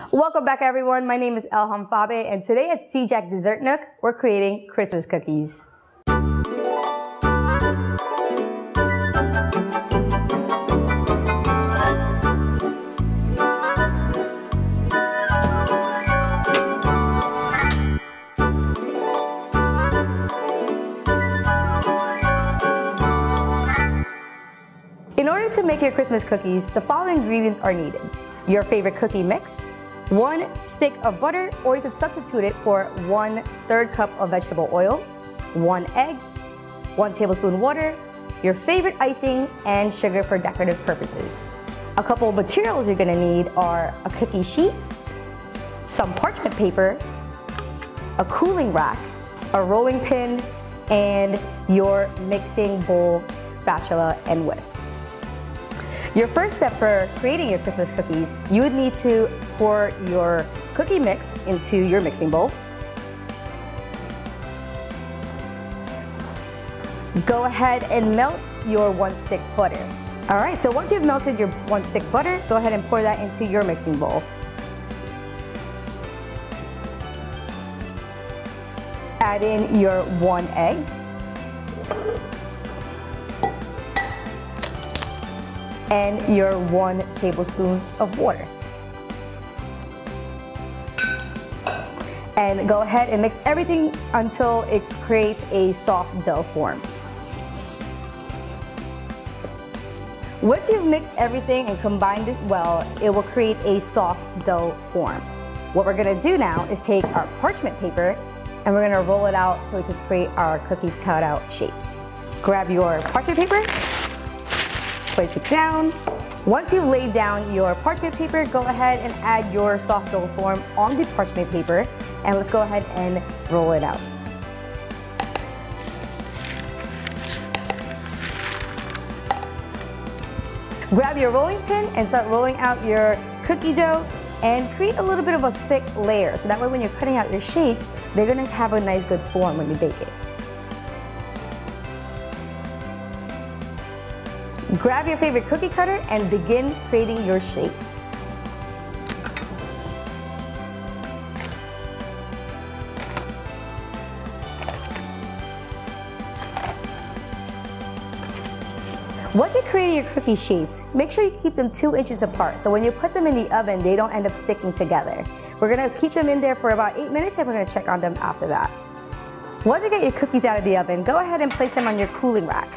Welcome back everyone, my name is Elham and today at CJAC Dessert Nook, we're creating Christmas cookies. In order to make your Christmas cookies, the following ingredients are needed. Your favorite cookie mix, 1 stick of butter, or you could substitute it for 1/3 cup of vegetable oil, 1 egg, 1 tablespoon water, your favorite icing, and sugar for decorative purposes. A couple of materials you're gonna need are a cookie sheet, some parchment paper, a cooling rack, a rolling pin, and your mixing bowl, spatula, and whisk. Your first step for creating your Christmas cookies, you would need to pour your cookie mix into your mixing bowl. Go ahead and melt your 1 stick butter. All right, so once you've melted your 1 stick butter, go ahead and pour that into your mixing bowl. Add in your 1 egg. And your 1 tablespoon of water. And go ahead and mix everything until it creates a soft dough form. Once you've mixed everything and combined it well, it will create a soft dough form. What we're gonna do now is take our parchment paper and we're gonna roll it out so we can create our cookie cutout shapes. Grab your parchment paper, place it down. Once you've laid down your parchment paper, go ahead and add your soft dough form on the parchment paper, and let's go ahead and roll it out. Grab your rolling pin and start rolling out your cookie dough and create a little bit of a thick layer, so that way when you're cutting out your shapes, they're gonna have a nice good form when you bake it. Grab your favorite cookie cutter and begin creating your shapes. Once you create your cookie shapes, make sure you keep them 2 inches apart so when you put them in the oven, they don't end up sticking together. We're gonna keep them in there for about 8 minutes and we're gonna check on them after that. Once you get your cookies out of the oven, go ahead and place them on your cooling rack.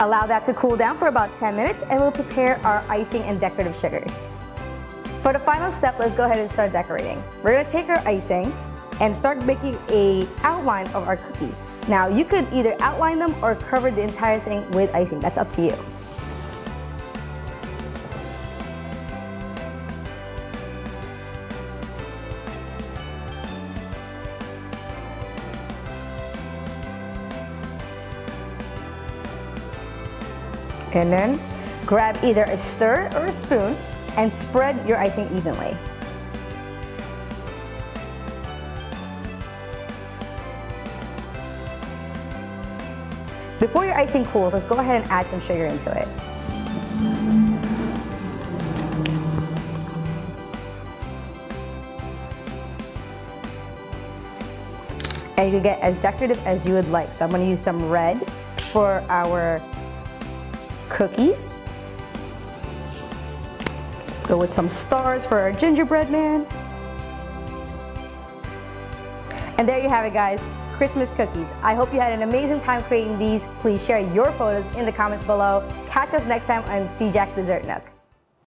Allow that to cool down for about 10 minutes and we'll prepare our icing and decorative sugars. For the final step, let's go ahead and start decorating. We're gonna take our icing and start making an outline of our cookies. Now you could either outline them or cover the entire thing with icing, that's up to you. And then grab either a stir or a spoon and spread your icing evenly. Before your icing cools, let's go ahead and add some sugar into it. And you can get as decorative as you would like. So I'm going to use some red for our cookies. Go with some stars for our gingerbread man. And there you have it, guys, Christmas cookies. I hope you had an amazing time creating these. Please share your photos in the comments below. Catch us next time on CJAC Dessert Nook.